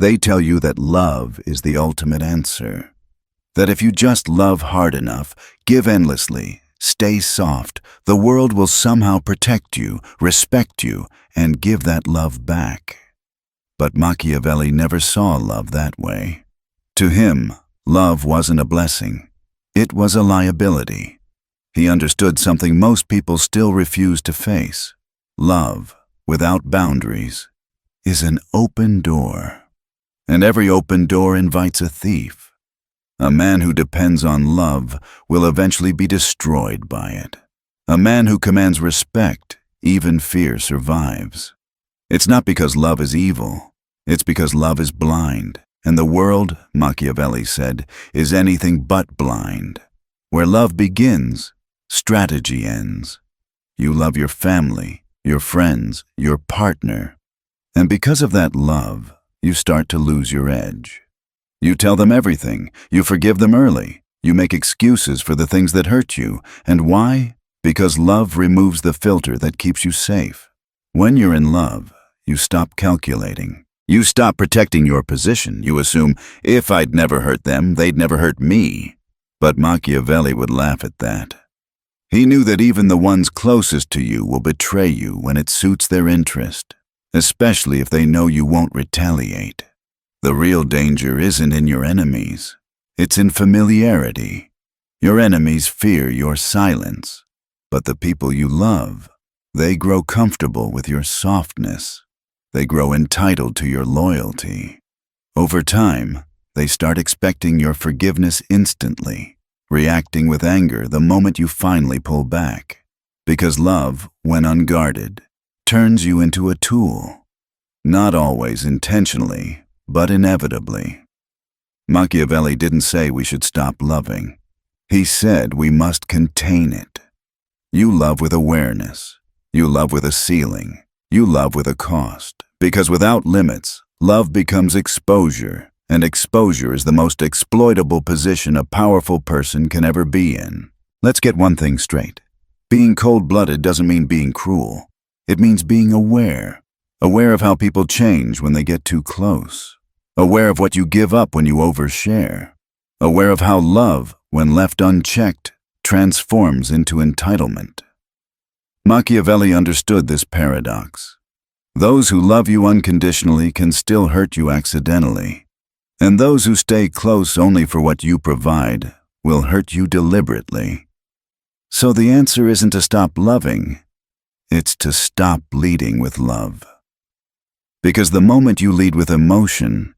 They tell you that love is the ultimate answer. That if you just love hard enough, give endlessly, stay soft, the world will somehow protect you, respect you, and give that love back. But Machiavelli never saw love that way. To him, love wasn't a blessing. It was a liability. He understood something most people still refuse to face. Love, without boundaries, is an open door. And every open door invites a thief. A man who depends on love will eventually be destroyed by it. A man who commands respect, even fear survives. It's not because love is evil. It's because love is blind. And the world, Machiavelli said, is anything but blind. Where love begins, strategy ends. You love your family, your friends, your partner. And because of that love, you start to lose your edge. You tell them everything. You forgive them early. You make excuses for the things that hurt you. And why? Because love removes the filter that keeps you safe. When you're in love, you stop calculating. You stop protecting your position. You assume, if I'd never hurt them, they'd never hurt me. But Machiavelli would laugh at that. He knew that even the ones closest to you will betray you when it suits their interest, especially if they know you won't retaliate. The real danger isn't in your enemies. It's in familiarity. Your enemies fear your silence, but the people you love, they grow comfortable with your softness. They grow entitled to your loyalty. Over time, they start expecting your forgiveness instantly, reacting with anger the moment you finally pull back. Because love, when unguarded, turns you into a tool. Not always intentionally, but inevitably. Machiavelli didn't say we should stop loving. He said we must contain it. You love with awareness. You love with a ceiling. You love with a cost. Because without limits, love becomes exposure, and exposure is the most exploitable position a powerful person can ever be in. Let's get one thing straight. Being cold-blooded doesn't mean being cruel. It means being aware. Aware of how people change when they get too close. Aware of what you give up when you overshare. Aware of how love, when left unchecked, transforms into entitlement. Machiavelli understood this paradox. Those who love you unconditionally can still hurt you accidentally, and those who stay close only for what you provide will hurt you deliberately. So the answer isn't to stop loving, it's to stop leading with love. Because the moment you lead with emotion,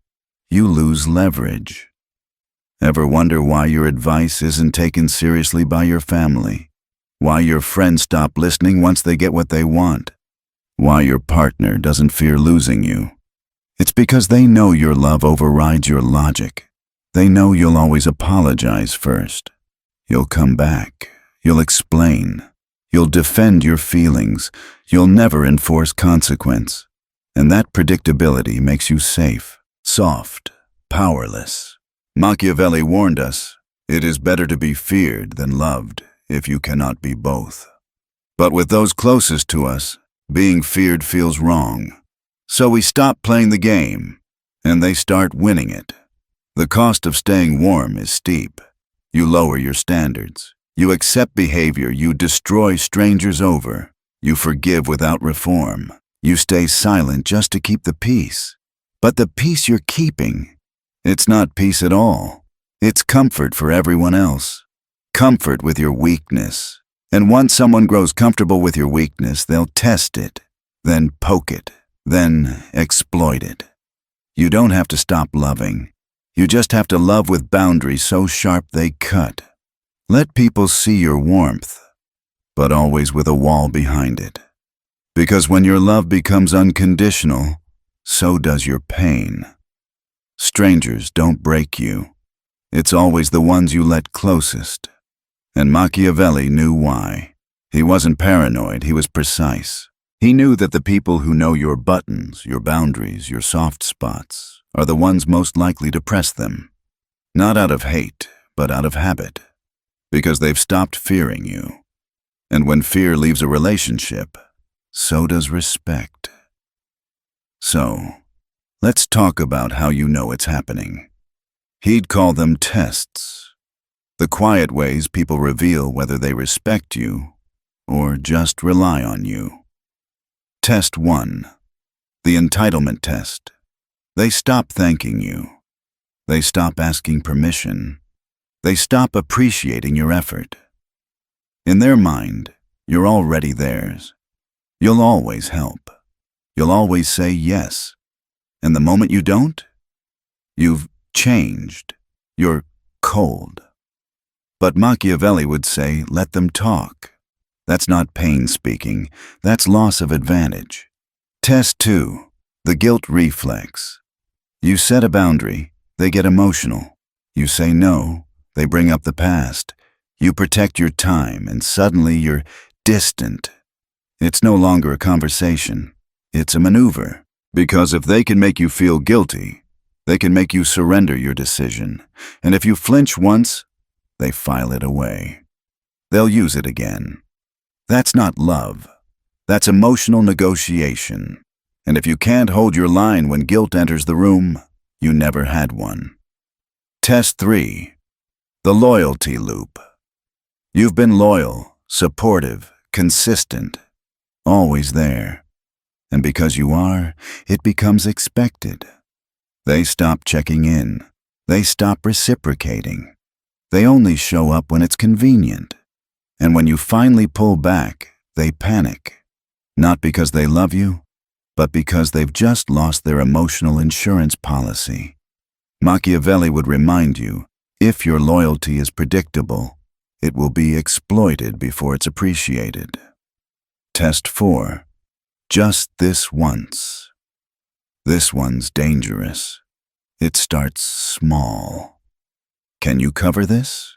you lose leverage. Ever wonder why your advice isn't taken seriously by your family? Why your friends stop listening once they get what they want? Why your partner doesn't fear losing you? It's because they know your love overrides your logic. They know you'll always apologize first. You'll come back. You'll explain. You'll defend your feelings. You'll never enforce consequence. And that predictability makes you safe, soft, powerless. Machiavelli warned us, it is better to be feared than loved if you cannot be both. But with those closest to us, being feared feels wrong. So we stop playing the game, and they start winning it. The cost of staying warm is steep. You lower your standards. You accept behavior you destroy strangers over. You forgive without reform. You stay silent just to keep the peace. But the peace you're keeping, it's not peace at all. It's comfort for everyone else. Comfort with your weakness. And once someone grows comfortable with your weakness, they'll test it, then poke it, then exploit it. You don't have to stop loving. You just have to love with boundaries so sharp they cut. Let people see your warmth, but always with a wall behind it. Because when your love becomes unconditional, so does your pain. Strangers don't break you. It's always the ones you let closest. And Machiavelli knew why. He wasn't paranoid, he was precise. He knew that the people who know your buttons, your boundaries, your soft spots, are the ones most likely to press them. Not out of hate, but out of habit. Because they've stopped fearing you. And when fear leaves a relationship, so does respect. So, Let's talk about how you know it's happening. He'd call them tests. The quiet ways people reveal whether they respect you or just rely on you. Test 1. The entitlement test. They stop thanking you. They stop asking permission. They stop appreciating your effort. In their mind, you're already theirs. You'll always help. You'll always say yes. And the moment you don't, you've changed. You're cold. But Machiavelli would say, let them talk. That's not pain speaking. That's loss of advantage. Test 2. The guilt reflex. You set a boundary, they get emotional. You say no, they bring up the past. You protect your time, and suddenly you're distant. It's no longer a conversation. It's a maneuver. Because if they can make you feel guilty, they can make you surrender your decision. And if you flinch once, they file it away. They'll use it again. That's not love. That's emotional negotiation. And if you can't hold your line when guilt enters the room, you never had one. Test 3. The loyalty loop. You've been loyal, supportive, consistent, always there. And because you are, it becomes expected. They stop checking in. They stop reciprocating. They only show up when it's convenient. And when you finally pull back, they panic. Not because they love you, but because they've just lost their emotional insurance policy. Machiavelli would remind you, if your loyalty is predictable, it will be exploited before it's appreciated. Test 4. Just this once. This one's dangerous. It starts small. Can you cover this?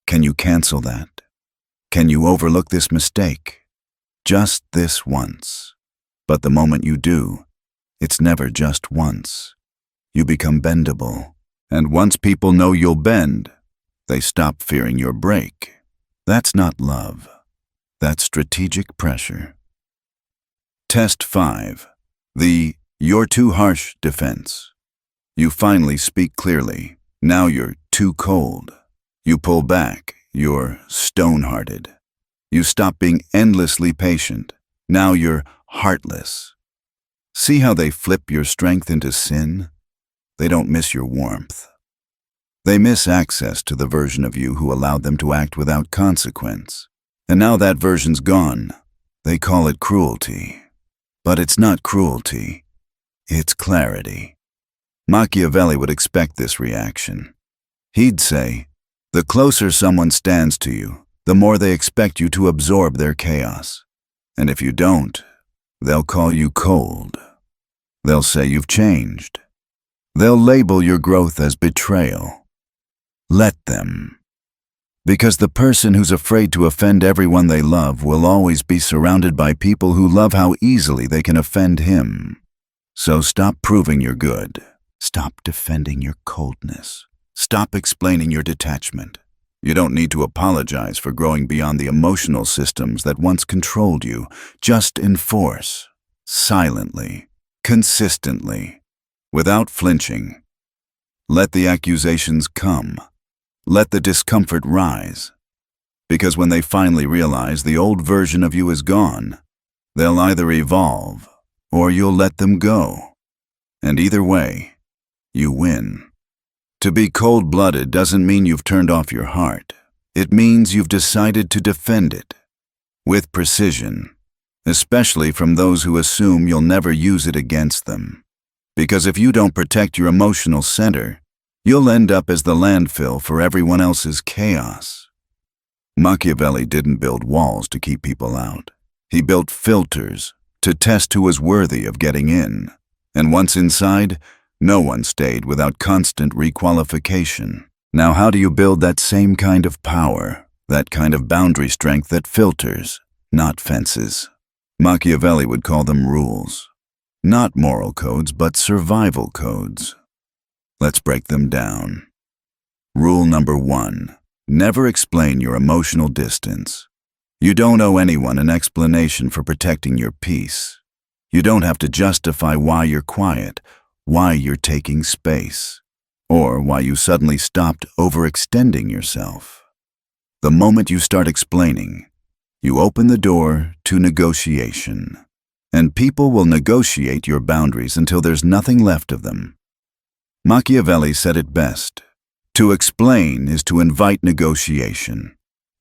Can you cancel that? Can you overlook this mistake? Just this once. But the moment you do, it's never just once. You become bendable. And once people know you'll bend, they stop fearing your break. That's not love. That's strategic pressure. Test 5. The "you're too harsh" defense. You finally speak clearly. Now you're too cold. You pull back. You're stone-hearted. You stop being endlessly patient. Now you're heartless. See how they flip your strength into sin? They don't miss your warmth. They miss access to the version of you who allowed them to act without consequence. And now that version's gone. They call it cruelty. But it's not cruelty. It's clarity. Machiavelli would expect this reaction. He'd say, the closer someone stands to you, the more they expect you to absorb their chaos. And if you don't, they'll call you cold. They'll say you've changed. They'll label your growth as betrayal. Let them. Because the person who's afraid to offend everyone they love will always be surrounded by people who love how easily they can offend him. So stop proving you're good. Stop defending your coldness. Stop explaining your detachment. You don't need to apologize for growing beyond the emotional systems that once controlled you. Just enforce, silently, consistently, without flinching. Let the accusations come. Let the discomfort rise. Because when they finally realize the old version of you is gone, they'll either evolve or you'll let them go. And either way, you win. To be cold-blooded doesn't mean you've turned off your heart. It means you've decided to defend it. With precision, especially from those who assume you'll never use it against them. Because if you don't protect your emotional center, you'll end up as the landfill for everyone else's chaos. Machiavelli didn't build walls to keep people out. He built filters to test who was worthy of getting in. And once inside, no one stayed without constant requalification. Now, how do you build that same kind of power, that kind of boundary strength that filters, not fences? Machiavelli would call them rules. Not moral codes, but survival codes. Let's break them down. Rule number 1. Never explain your emotional distance. You don't owe anyone an explanation for protecting your peace. You don't have to justify why you're quiet why you're taking space, or why you suddenly stopped overextending yourself. The moment you start explaining, you open the door to negotiation, and people will negotiate your boundaries until there's nothing left of them. Machiavelli said it best: to explain is to invite negotiation.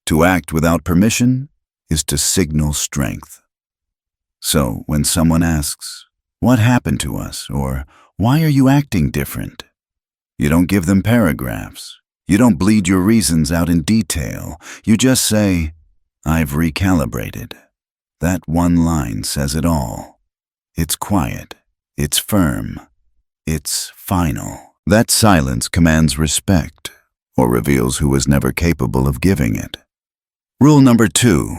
To act without permission is to signal strength. So when someone asks, "What happened to us?" or "Why are you acting different?" you don't give them paragraphs. You don't bleed your reasons out in detail. You just say, "I've recalibrated." That one line says it all. It's quiet. It's firm. It's final. That silence commands respect, or reveals who was never capable of giving it. Rule number 2.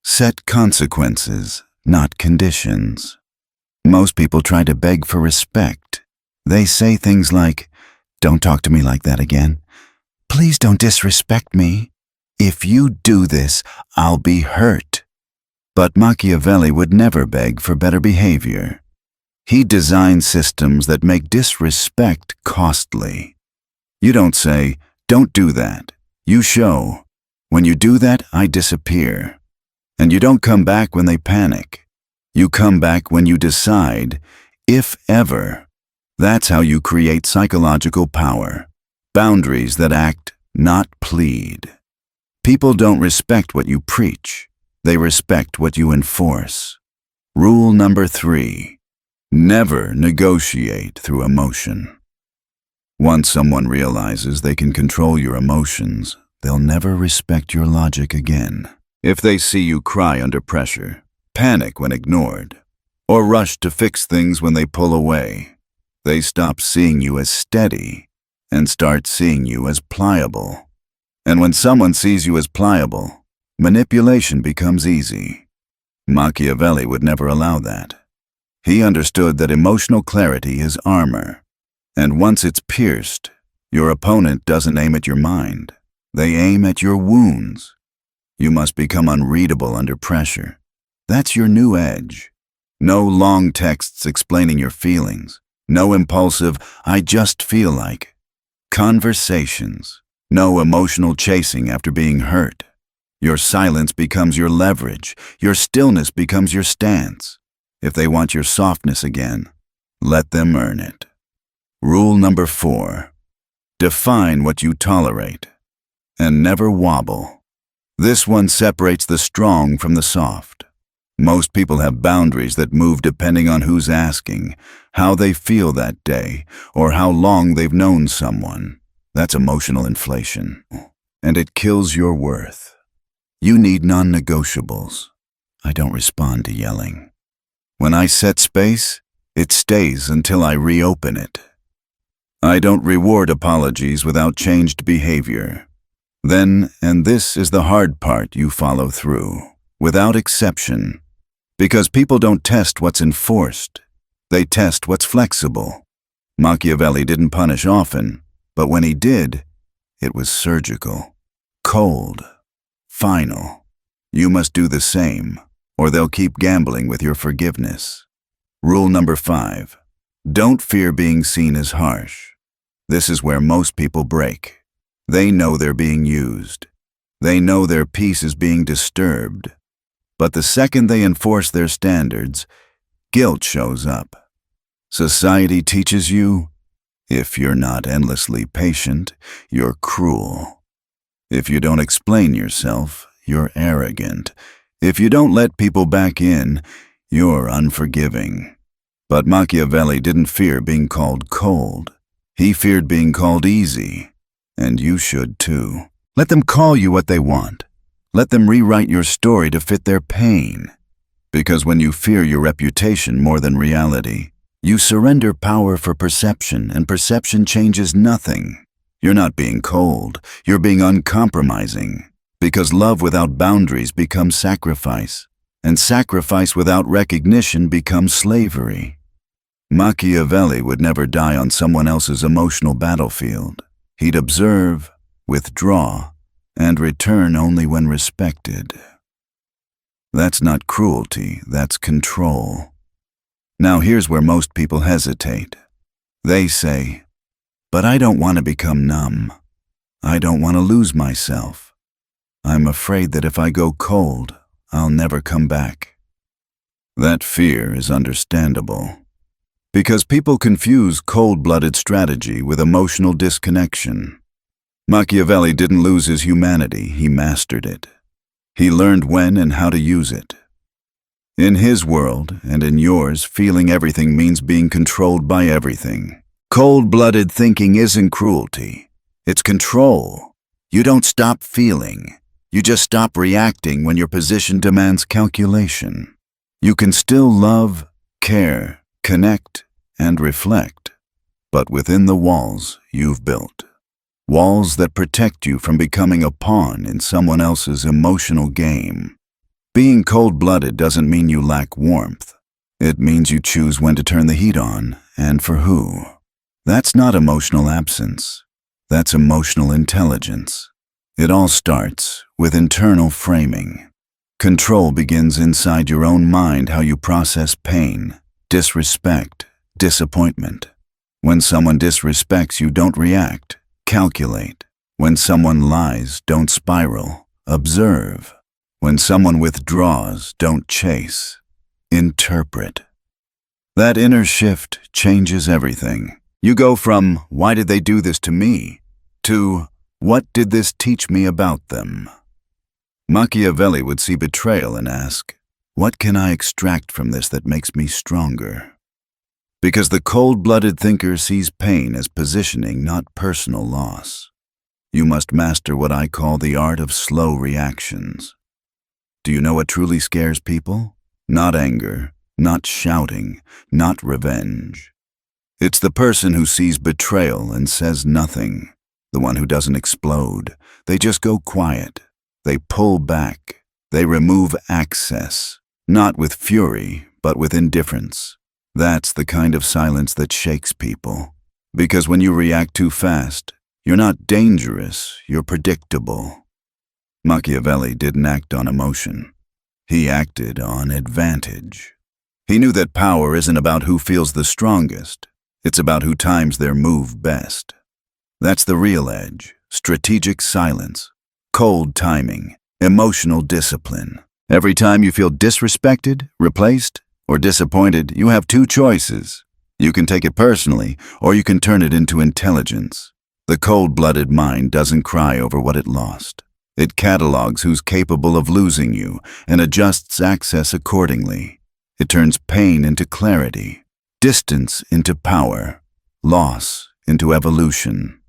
Set consequences, not conditions. Most people try to beg for respect. They say things like, "Don't talk to me like that again. Please don't disrespect me. If you do this, I'll be hurt." But Machiavelli would never beg for better behavior. He designed systems that make disrespect costly. You don't say, "Don't do that." You show, "When you do that, I disappear." And you don't come back when they panic. You come back when you decide, if ever. That's how you create psychological power. Boundaries that act, not plead. People don't respect what you preach. They respect what you enforce. Rule number 3. Never negotiate through emotion. Once someone realizes they can control your emotions, they'll never respect your logic again. If they see you cry under pressure, panic when ignored, or rush to fix things when they pull away, they stop seeing you as steady and start seeing you as pliable. And when someone sees you as pliable, manipulation becomes easy. Machiavelli would never allow that. He understood that emotional clarity is armor, and once it's pierced, your opponent doesn't aim at your mind. They aim at your wounds. You must become unreadable under pressure. That's your new edge. No long texts explaining your feelings. No impulsive, "I just feel like." Conversations. No emotional chasing after being hurt. Your silence becomes your leverage. Your stillness becomes your stance. If they want your softness again, let them earn it. Rule number 4. Define what you tolerate, and never wobble. This one separates the strong from the soft. Most people have boundaries that move depending on who's asking, how they feel that day, or how long they've known someone. That's emotional inflation, and it kills your worth. You need non-negotiables. I don't respond to yelling. When I set space, it stays until I reopen it. I don't reward apologies without changed behavior. Then, and this is the hard part, you follow through, without exception. Because people don't test what's enforced. They test what's flexible. Machiavelli didn't punish often, but when he did, it was surgical, cold, final. You must do the same, or they'll keep gambling with your forgiveness. Rule number 5. Don't fear being seen as harsh. This is where most people break. They know they're being used. They know their peace is being disturbed. But the second they enforce their standards, guilt shows up. Society teaches you, if you're not endlessly patient, you're cruel. If you don't explain yourself, you're arrogant. If you don't let people back in, you're unforgiving. But Machiavelli didn't fear being called cold. He feared being called easy. And you should too. Let them call you what they want. Let them rewrite your story to fit their pain. Because when you fear your reputation more than reality, you surrender power for perception, and perception changes nothing. You're not being cold. You're being uncompromising. Because love without boundaries becomes sacrifice, and sacrifice without recognition becomes slavery. Machiavelli would never die on someone else's emotional battlefield. He'd observe, withdraw, and return only when respected. That's not cruelty, that's control. Now here's where most people hesitate. They say, "But I don't want to become numb. I don't want to lose myself. I'm afraid that if I go cold, I'll never come back." That fear is understandable, because people confuse cold-blooded strategy with emotional disconnection. Machiavelli didn't lose his humanity, he mastered it. He learned when and how to use it. In his world, and in yours, feeling everything means being controlled by everything. Cold-blooded thinking isn't cruelty. It's control. You don't stop feeling. You just stop reacting when your position demands calculation. You can still love, care, connect, and reflect, but within the walls you've built. Walls that protect you from becoming a pawn in someone else's emotional game. Being cold-blooded doesn't mean you lack warmth. It means you choose when to turn the heat on, and for who. That's not emotional absence. That's emotional intelligence. It all starts with internal framing. Control begins inside your own mind, how you process pain, disrespect, disappointment. When someone disrespects you, don't react, calculate. When someone lies, don't spiral, observe. When someone withdraws, don't chase, interpret. That inner shift changes everything. You go from, "Why did they do this to me?" to, "What did this teach me about them?" Machiavelli would see betrayal and ask, "What can I extract from this that makes me stronger?" Because the cold-blooded thinker sees pain as positioning, not personal loss. You must master what I call the art of slow reactions. Do you know what truly scares people? Not anger, not shouting, not revenge. It's the person who sees betrayal and says nothing, the one who doesn't explode. They just go quiet. They pull back. They remove access, not with fury, but with indifference. That's the kind of silence that shakes people. Because when you react too fast, you're not dangerous, you're predictable. Machiavelli didn't act on emotion. He acted on advantage. He knew that power isn't about who feels the strongest. It's about who times their move best. That's the real edge: strategic silence, cold timing, emotional discipline. Every time you feel disrespected, replaced, or disappointed, you have two choices. You can take it personally, or you can turn it into intelligence. The cold-blooded mind doesn't cry over what it lost. It catalogs who's capable of losing you and adjusts access accordingly. It turns pain into clarity, distance into power, loss into evolution.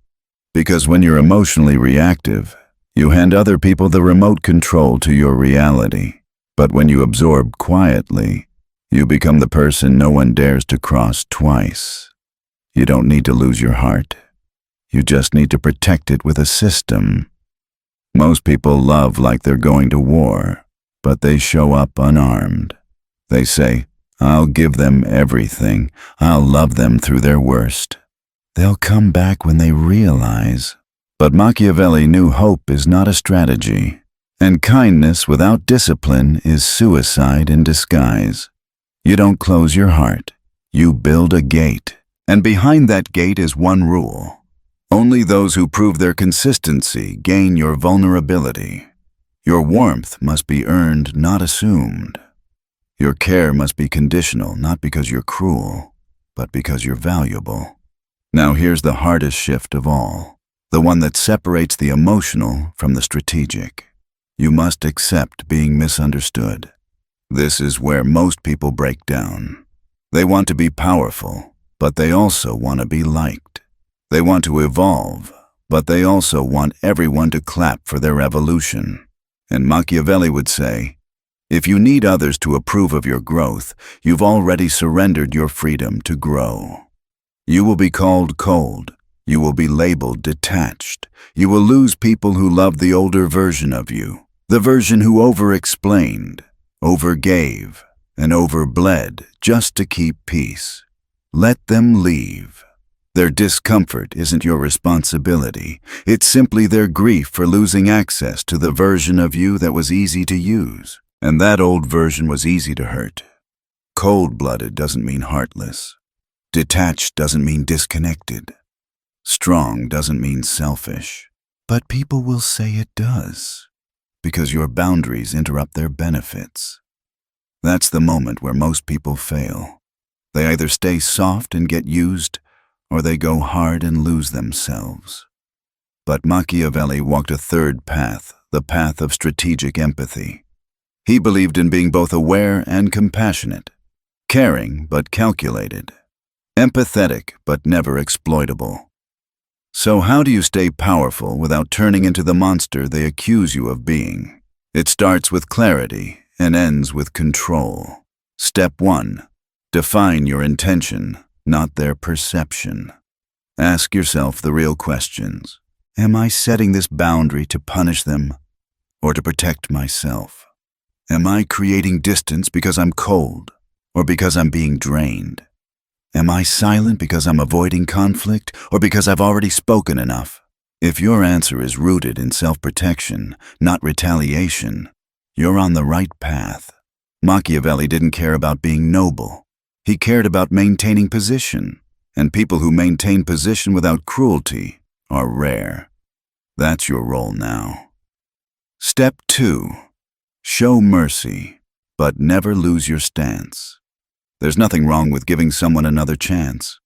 Because when you're emotionally reactive, you hand other people the remote control to your reality. But when you absorb quietly, you become the person no one dares to cross twice. You don't need to lose your heart. You just need to protect it with a system. Most people love like they're going to war, but they show up unarmed. They say, "I'll give them everything. I'll love them through their worst." They'll come back when they realize. But Machiavelli knew hope is not a strategy, and kindness without discipline is suicide in disguise. You don't close your heart. You build a gate. And behind that gate is one rule. Only those who prove their consistency gain your vulnerability. Your warmth must be earned, not assumed. Your care must be conditional, not because you're cruel, but because you're valuable. Now here's the hardest shift of all, the one that separates the emotional from the strategic. You must accept being misunderstood. This is where most people break down. They want to be powerful, but they also want to be liked. They want to evolve, but they also want everyone to clap for their evolution. And Machiavelli would say, if you need others to approve of your growth, you've already surrendered your freedom to grow. You will be called cold. You will be labeled detached. You will lose people who love the older version of you, the version who over-explained, overgave, and overbled just to keep peace. Let them leave. Their discomfort isn't your responsibility. It's simply their grief for losing access to the version of you that was easy to use. And that old version was easy to hurt. Cold-blooded doesn't mean heartless. Detached doesn't mean disconnected. Strong doesn't mean selfish. But people will say it does, because your boundaries interrupt their benefits. That's the moment where most people fail. They either stay soft and get used, or they go hard and lose themselves. But Machiavelli walked a third path, the path of strategic empathy. He believed in being both aware and compassionate, caring but calculated, empathetic but never exploitable. So how do you stay powerful without turning into the monster they accuse you of being? It starts with clarity and ends with control. Step 1. Define your intention, not their perception. Ask yourself the real questions. Am I setting this boundary to punish them or to protect myself? Am I creating distance because I'm cold or because I'm being drained? Am I silent because I'm avoiding conflict or because I've already spoken enough? If your answer is rooted in self-protection, not retaliation, you're on the right path. Machiavelli didn't care about being noble. He cared about maintaining position, and people who maintain position without cruelty are rare. That's your role now. Step 2. Show mercy, but never lose your stance. There's nothing wrong with giving someone another chance.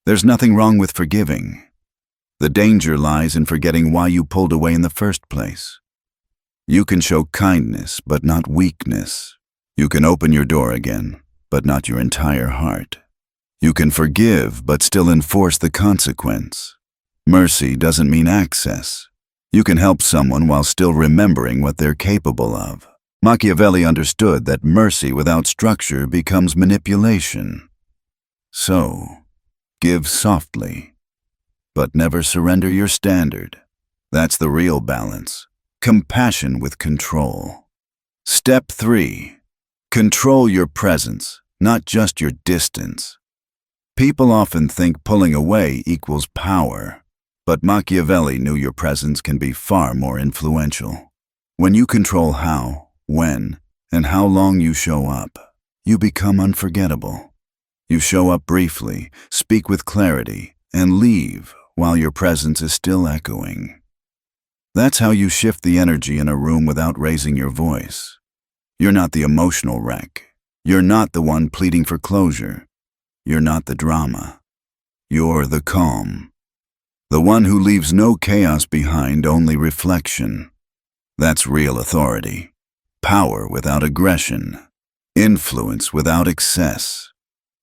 There's nothing wrong with forgiving. The danger lies in forgetting why you pulled away in the first place. You can show kindness, but not weakness. You can open your door again, but not your entire heart. You can forgive, but still enforce the consequence. Mercy doesn't mean access. You can help someone while still remembering what they're capable of. Machiavelli understood that mercy without structure becomes manipulation. So, give softly, but never surrender your standard. That's the real balance. Compassion with control. Step 3. Control your presence, not just your distance. People often think pulling away equals power, but Machiavelli knew your presence can be far more influential. When you control how, when, and how long you show up, you become unforgettable. You show up briefly, speak with clarity, and leave while your presence is still echoing. That's how you shift the energy in a room without raising your voice. You're not the emotional wreck. You're not the one pleading for closure. You're not the drama. You're the calm. The one who leaves no chaos behind, only reflection. That's real authority. Power without aggression. Influence without excess.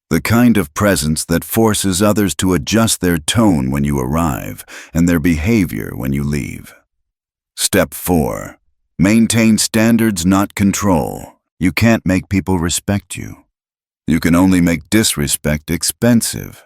The kind of presence that forces others to adjust their tone when you arrive and their behavior when you leave. Step 4. Maintain standards, not control. You can't make people respect you. You can only make disrespect expensive.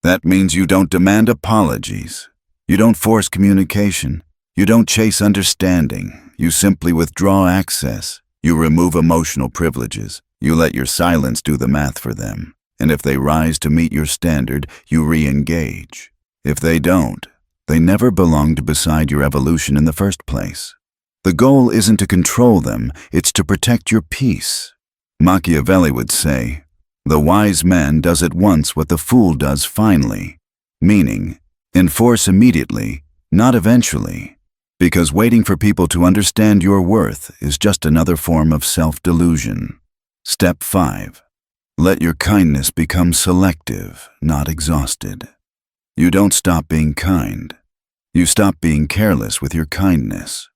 That means you don't demand apologies. You don't force communication. You don't chase understanding. You simply withdraw access. You remove emotional privileges. You let your silence do the math for them. And if they rise to meet your standard, you re-engage. If they don't, they never belonged beside your evolution in the first place. The goal isn't to control them, it's to protect your peace. Machiavelli would say, "The wise man does at once what the fool does finally," meaning, enforce immediately, not eventually. Because waiting for people to understand your worth is just another form of self-delusion. Step 5. Let your kindness become selective, not exhausted. You don't stop being kind. You stop being careless with your kindness.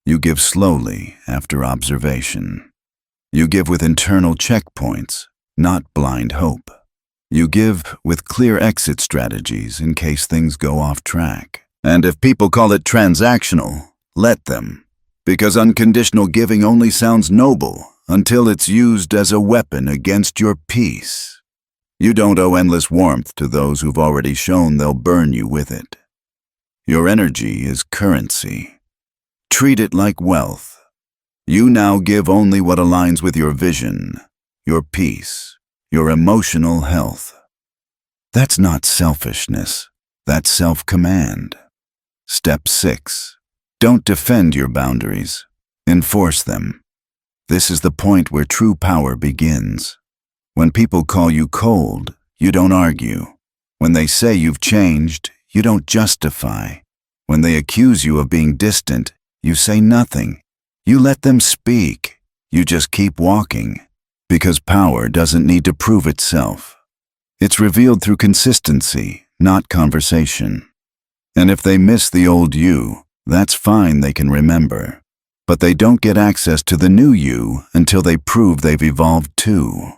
You give slowly after observation. You give with internal checkpoints, not blind hope. You give with clear exit strategies in case things go off track. And if people call it transactional, let them. Because unconditional giving only sounds noble until it's used as a weapon against your peace. You don't owe endless warmth to those who've already shown they'll burn you with it. Your energy is currency. Treat it like wealth. You now give only what aligns with your vision, your peace, your emotional health. That's not selfishness. That's self-command. Step 6. Don't defend your boundaries. Enforce them. This is the point where true power begins. When people call you cold, you don't argue. When they say you've changed, you don't justify. When they accuse you of being distant, you say nothing. You let them speak. You just keep walking. Because power doesn't need to prove itself. It's revealed through consistency, not conversation. And if they miss the old you, that's fine, they can remember. But they don't get access to the new you until they prove they've evolved too.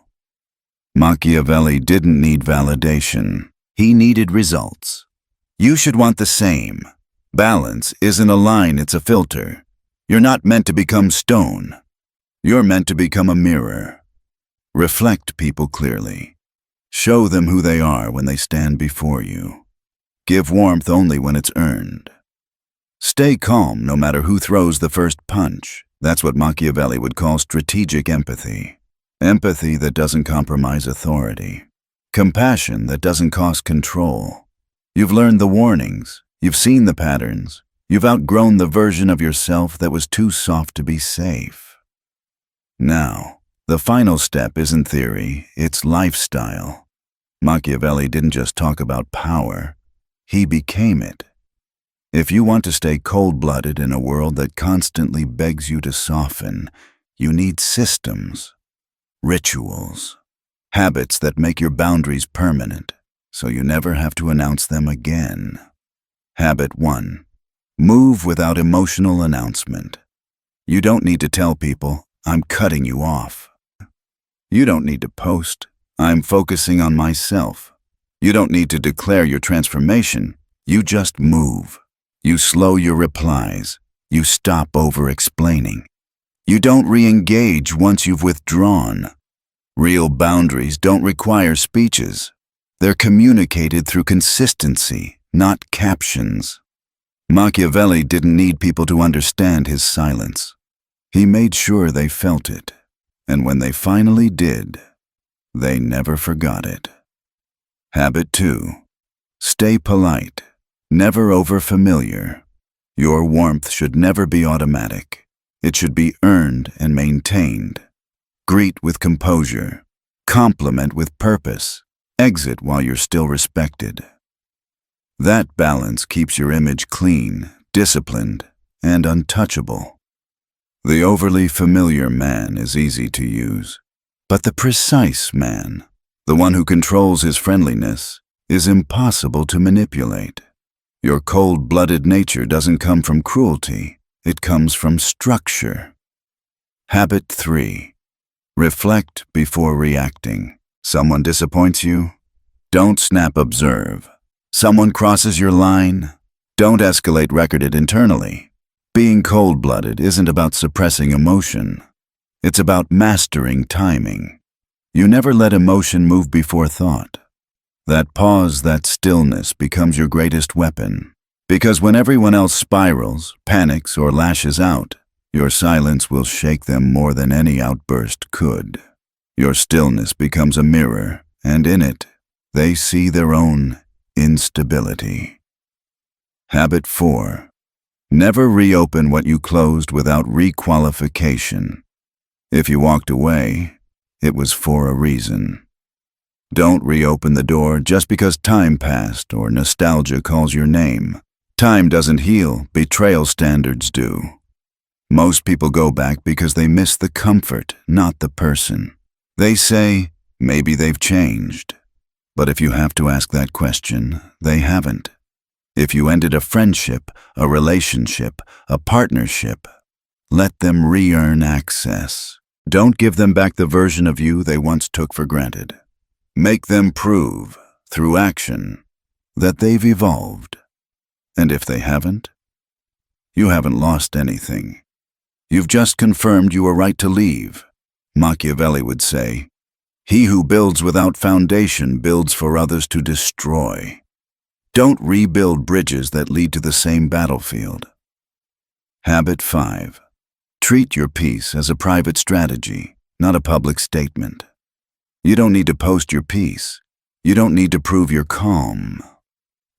Machiavelli didn't need validation. He needed results. You should want the same. Balance isn't a line, it's a filter. You're not meant to become stone. You're meant to become a mirror. Reflect people clearly. Show them who they are when they stand before you. Give warmth only when it's earned. Stay calm no matter who throws the first punch. That's what Machiavelli would call strategic empathy. Empathy that doesn't compromise authority. Compassion that doesn't cost control. You've learned the warnings. You've seen the patterns. You've outgrown the version of yourself that was too soft to be safe. Now, the final step isn't theory, it's lifestyle. Machiavelli didn't just talk about power. He became it. If you want to stay cold-blooded in a world that constantly begs you to soften, you need systems, rituals, habits that make your boundaries permanent, so you never have to announce them again. Habit 1. Move without emotional announcement. You don't need to tell people, I'm cutting you off. You don't need to post, I'm focusing on myself. You don't need to declare your transformation, you just move. You slow your replies. You stop over-explaining. You don't re-engage once you've withdrawn. Real boundaries don't require speeches. They're communicated through consistency, not captions. Machiavelli didn't need people to understand his silence. He made sure they felt it, and when they finally did, they never forgot it. Habit 2. Stay polite. Never over-familiar. Your warmth should never be automatic. It should be earned and maintained. Greet with composure. Compliment with purpose. Exit while you're still respected. That balance keeps your image clean, disciplined, and untouchable. The overly familiar man is easy to use, but the precise man, the one who controls his friendliness, is impossible to manipulate. Your cold-blooded nature doesn't come from cruelty, it comes from structure. Habit 3. Reflect before reacting. Someone disappoints you? Don't snap observe. Someone crosses your line? Don't escalate record it internally. Being cold-blooded isn't about suppressing emotion. It's about mastering timing. You never let emotion move before thought. That pause, that stillness becomes your greatest weapon. Because when everyone else spirals, panics, or lashes out, your silence will shake them more than any outburst could. Your stillness becomes a mirror, and in it, they see their own instability. Habit 4. Never reopen what you closed without requalification. If you walked away, it was for a reason. Don't reopen the door just because time passed or nostalgia calls your name. Time doesn't heal, betrayal standards do. Most people go back because they miss the comfort, not the person. They say, maybe they've changed. But if you have to ask that question, they haven't. If you ended a friendship, a relationship, a partnership, let them re-earn access. Don't give them back the version of you they once took for granted. Make them prove, through action, that they've evolved. And if they haven't, you haven't lost anything. You've just confirmed you were right to leave. Machiavelli would say, "He who builds without foundation builds for others to destroy." Don't rebuild bridges that lead to the same battlefield. Habit 5. Treat your peace as a private strategy, not a public statement. You don't need to post your peace. You don't need to prove you're calm.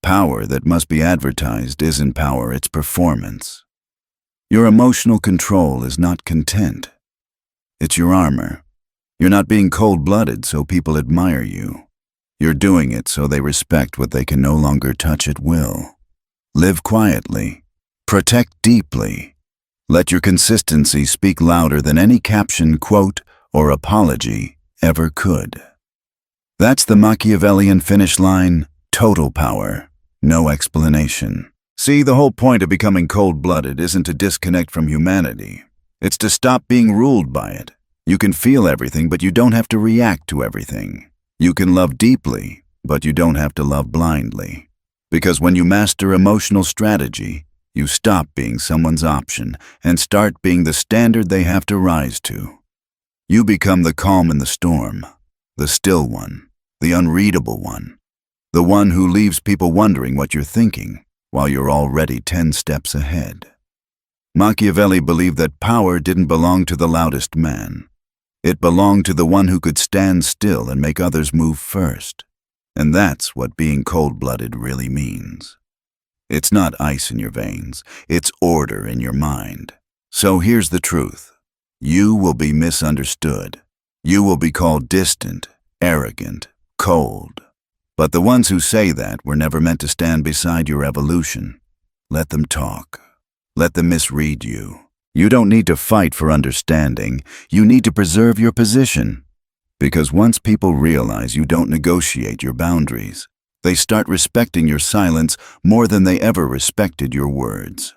Power that must be advertised isn't power, it's performance. Your emotional control is not content. It's your armor. You're not being cold-blooded so people admire you. You're doing it so they respect what they can no longer touch at will. Live quietly. Protect deeply. Let your consistency speak louder than any caption, quote, or apology ever could. That's the Machiavellian finish line: total power, no explanation. See, the whole point of becoming cold-blooded isn't to disconnect from humanity. It's to stop being ruled by it. You can feel everything, but you don't have to react to everything. You can love deeply, but you don't have to love blindly. Because when you master emotional strategy, you stop being someone's option and start being the standard they have to rise to. You become the calm in the storm, the still one, the unreadable one, the one who leaves people wondering what you're thinking while you're already 10 steps ahead. Machiavelli believed that power didn't belong to the loudest man. It belonged to the one who could stand still and make others move first. And that's what being cold-blooded really means. It's not ice in your veins, it's order in your mind. So here's the truth. You will be misunderstood. You will be called distant, arrogant, cold. But the ones who say that were never meant to stand beside your evolution. Let them talk. Let them misread you. You don't need to fight for understanding. You need to preserve your position. Because once people realize you don't negotiate your boundaries, they start respecting your silence more than they ever respected your words.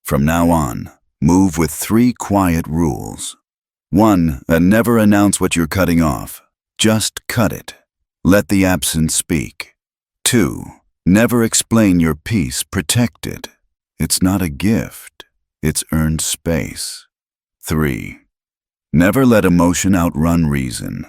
From now on, move with 3 quiet rules. 1. Never announce what you're cutting off. Just cut it. Let the absence speak. 2. Never explain your peace. Protect it. It's not a gift. It's earned space. 3. Never let emotion outrun reason.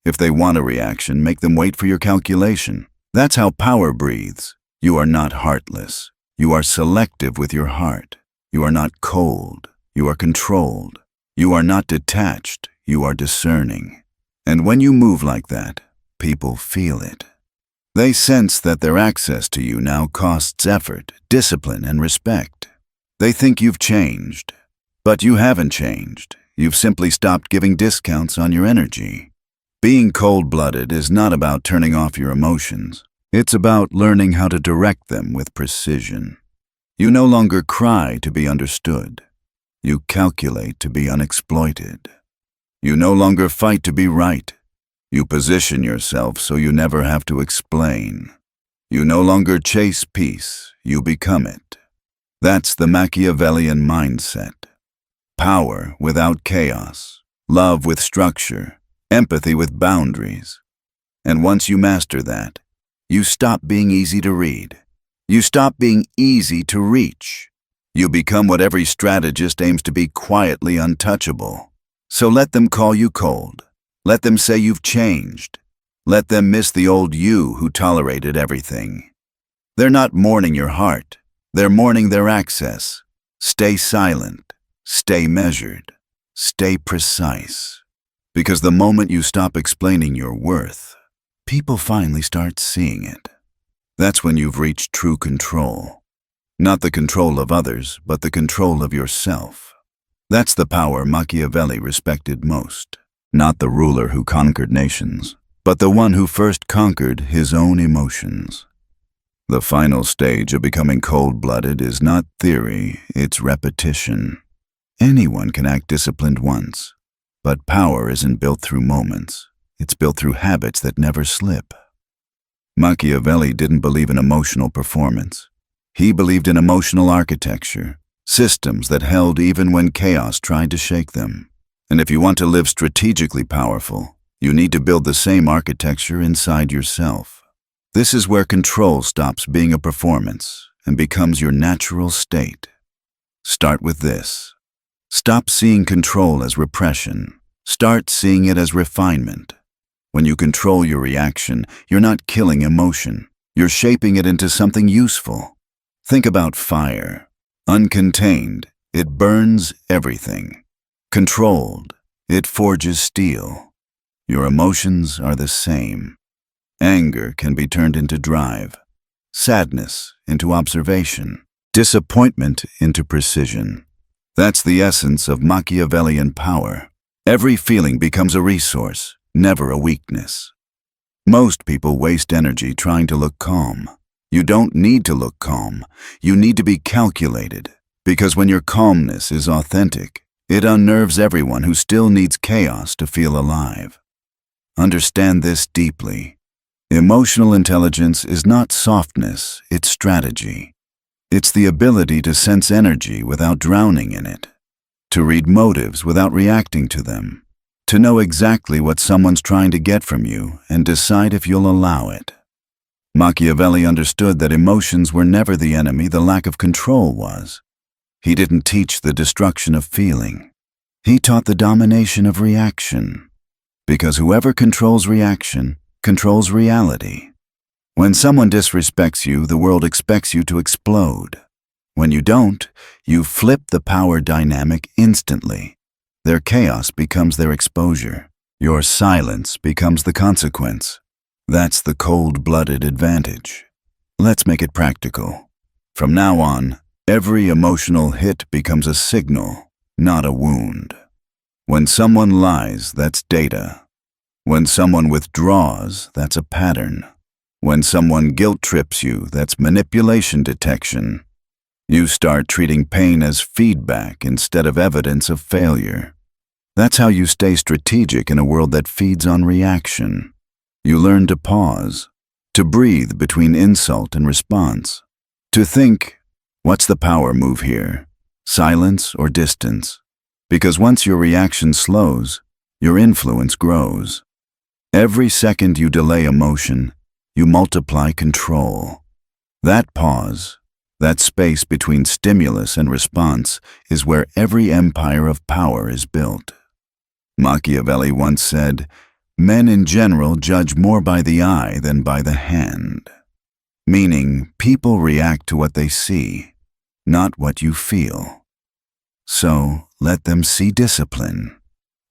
If they want a reaction, make them wait for your calculation. That's how power breathes. You are not heartless. You are selective with your heart. You are not cold. You are controlled. You are not detached. You are discerning. And when you move like that, people feel it. They sense that their access to you now costs effort, discipline, and respect. They think you've changed. But you haven't changed. You've simply stopped giving discounts on your energy. Being cold-blooded is not about turning off your emotions. It's about learning how to direct them with precision. You no longer cry to be understood. You calculate to be unexploited. You no longer fight to be right. You position yourself so you never have to explain. You no longer chase peace, you become it. That's the Machiavellian mindset. Power without chaos, love with structure, empathy with boundaries. And once you master that, you stop being easy to read. You stop being easy to reach. You become what every strategist aims to be: quietly untouchable. So let them call you cold. Let them say you've changed. Let them miss the old you who tolerated everything. They're not mourning your heart. They're mourning their access. Stay silent. Stay measured. Stay precise. Because the moment you stop explaining your worth, people finally start seeing it. That's when you've reached true control. Not the control of others, but the control of yourself. That's the power Machiavelli respected most. Not the ruler who conquered nations, but the one who first conquered his own emotions. The final stage of becoming cold-blooded is not theory, it's repetition. Anyone can act disciplined once, but power isn't built through moments. It's built through habits that never slip. Machiavelli didn't believe in emotional performance. He believed in emotional architecture, systems that held even when chaos tried to shake them. And if you want to live strategically powerful, you need to build the same architecture inside yourself. This is where control stops being a performance and becomes your natural state. Start with this. Stop seeing control as repression. Start seeing it as refinement. When you control your reaction, you're not killing emotion. You're shaping it into something useful. Think about fire. Uncontained, it burns everything. Controlled, it forges steel. Your emotions are the same. Anger can be turned into drive. Sadness into observation. Disappointment into precision. That's the essence of Machiavellian power. Every feeling becomes a resource, never a weakness. Most people waste energy trying to look calm. You don't need to look calm. You need to be calculated, because when your calmness is authentic, it unnerves everyone who still needs chaos to feel alive. Understand this deeply. Emotional intelligence is not softness, it's strategy. It's the ability to sense energy without drowning in it, to read motives without reacting to them, to know exactly what someone's trying to get from you and decide if you'll allow it. Machiavelli understood that emotions were never the enemy, the lack of control was. He didn't teach the destruction of feeling. He taught the domination of reaction, because whoever controls reaction controls reality. When someone disrespects you, the world expects you to explode. When you don't, you flip the power dynamic instantly. Their chaos becomes their exposure. Your silence becomes the consequence. That's the cold-blooded advantage. Let's make it practical. From now on, every emotional hit becomes a signal, not a wound. When someone lies, that's data. When someone withdraws, that's a pattern. When someone guilt-trips you, that's manipulation detection. You start treating pain as feedback instead of evidence of failure. That's how you stay strategic in a world that feeds on reaction. You learn to pause, to breathe between insult and response, to think, what's the power move here? Silence or distance? Because once your reaction slows, your influence grows. Every second you delay emotion, you multiply control. That pause, that space between stimulus and response, is where every empire of power is built. Machiavelli once said, "Men in general judge more by the eye than by the hand." Meaning, people react to what they see, not what you feel. So, let them see discipline.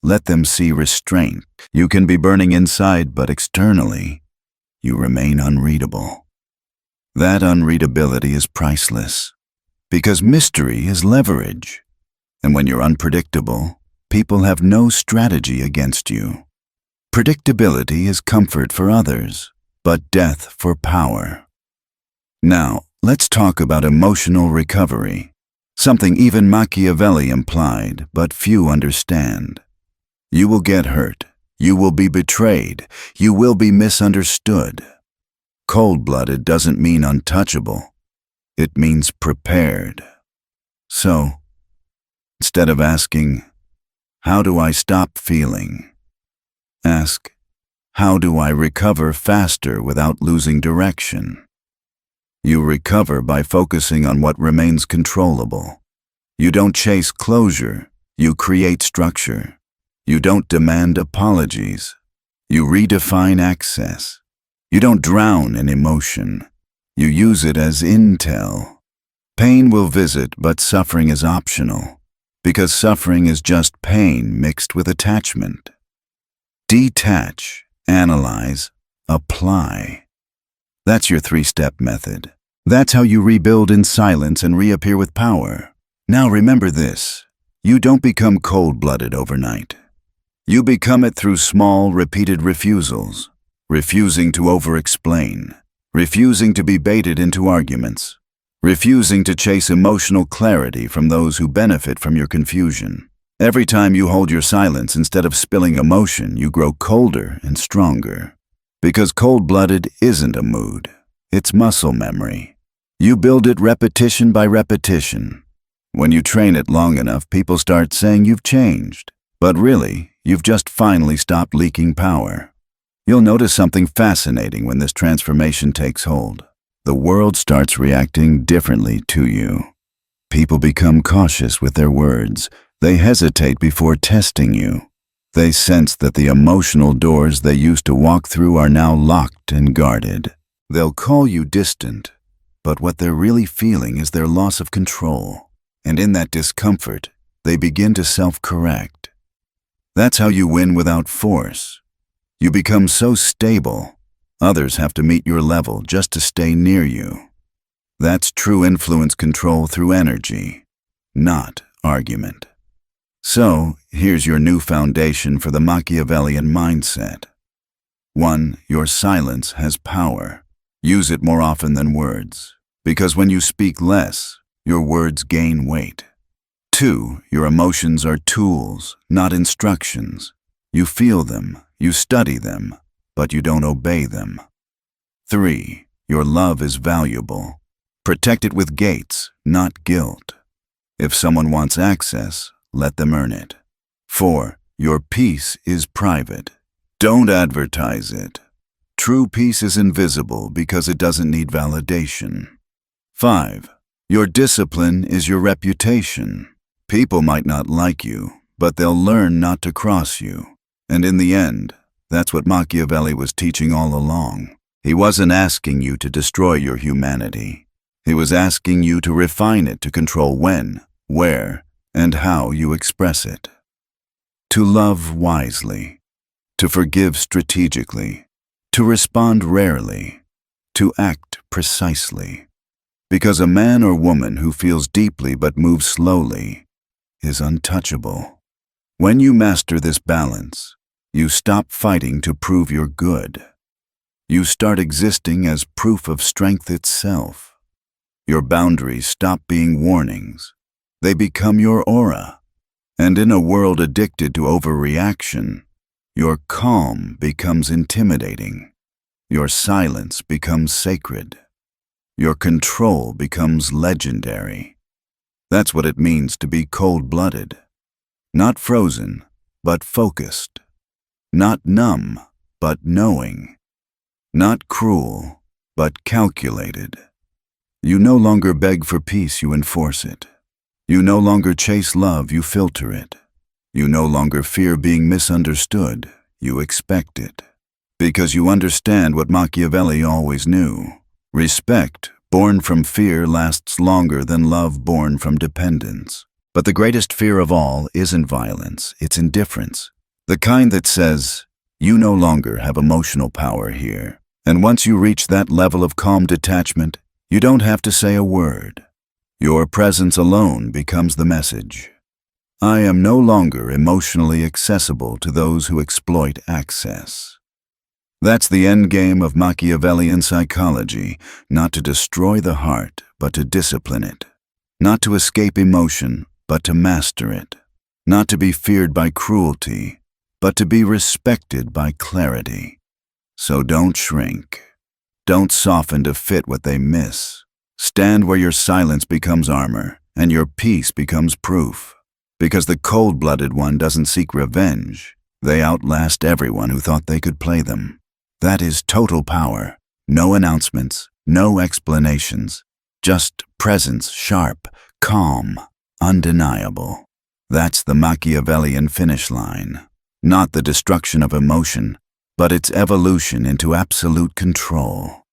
Let them see restraint. You can be burning inside, but externally, you remain unreadable. That unreadability is priceless, because mystery is leverage. And when you're unpredictable, people have no strategy against you. Predictability is comfort for others, but death for power. Now, let's talk about emotional recovery, something even Machiavelli implied, but few understand. You will get hurt. You will be betrayed. You will be misunderstood. Cold-blooded doesn't mean untouchable. It means prepared. So, instead of asking, "How do I stop feeling?" ask, "How do I recover faster without losing direction?" You recover by focusing on what remains controllable. You don't chase closure. You create structure. You don't demand apologies. You redefine access. You don't drown in emotion. You use it as intel. Pain will visit, but suffering is optional, because suffering is just pain mixed with attachment. Detach, analyze, apply. That's your three-step method. That's how you rebuild in silence and reappear with power. Now remember this, you don't become cold-blooded overnight. You become it through small, repeated refusals, refusing to over-explain, refusing to be baited into arguments, refusing to chase emotional clarity from those who benefit from your confusion. Every time you hold your silence instead of spilling emotion, you grow colder and stronger. Because cold-blooded isn't a mood, it's muscle memory. You build it repetition by repetition. When you train it long enough, people start saying you've changed. But really, you've just finally stopped leaking power. You'll notice something fascinating when this transformation takes hold. The world starts reacting differently to you. People become cautious with their words. They hesitate before testing you. They sense that the emotional doors they used to walk through are now locked and guarded. They'll call you distant, but what they're really feeling is their loss of control. And in that discomfort, they begin to self-correct. That's how you win without force. You become so stable, others have to meet your level just to stay near you. That's true influence control through energy, not argument. So, here's your new foundation for the Machiavellian mindset. 1. Your silence has power. Use it more often than words, because when you speak less, your words gain weight. 2. Your emotions are tools, not instructions. You feel them, you study them, but you don't obey them. 3. Your love is valuable. Protect it with gates, not guilt. If someone wants access, let them earn it. 4. Your peace is private. Don't advertise it. True peace is invisible because it doesn't need validation. 5. Your discipline is your reputation. People might not like you, but they'll learn not to cross you. And in the end, that's what Machiavelli was teaching all along. He wasn't asking you to destroy your humanity. He was asking you to refine it to control when, where, and how you express it. To love wisely. To forgive strategically. To respond rarely. To act precisely. Because a man or woman who feels deeply but moves slowly is untouchable. When you master this balance, you stop fighting to prove you're good. You start existing as proof of strength itself. Your boundaries stop being warnings. They become your aura. And in a world addicted to overreaction, your calm becomes intimidating. Your silence becomes sacred. Your control becomes legendary. That's what it means to be cold-blooded. Not frozen, but focused. Not numb, but knowing. Not cruel, but calculated. You no longer beg for peace, you enforce it. You no longer chase love, you filter it. You no longer fear being misunderstood, you expect it. Because you understand what Machiavelli always knew. Respect, born from fear, lasts longer than love born from dependence. But the greatest fear of all isn't violence, it's indifference. The kind that says, you no longer have emotional power here. And once you reach that level of calm detachment, you don't have to say a word. Your presence alone becomes the message. I am no longer emotionally accessible to those who exploit access. That's the endgame of Machiavellian psychology, not to destroy the heart, but to discipline it. Not to escape emotion, but to master it. Not to be feared by cruelty, but to be respected by clarity. So don't shrink. Don't soften to fit what they miss. Stand where your silence becomes armor, and your peace becomes proof. Because the cold-blooded one doesn't seek revenge. They outlast everyone who thought they could play them. That is total power. No announcements, no explanations. Just presence, sharp, calm, undeniable. That's the Machiavellian finish line. Not the destruction of emotion, but its evolution into absolute control.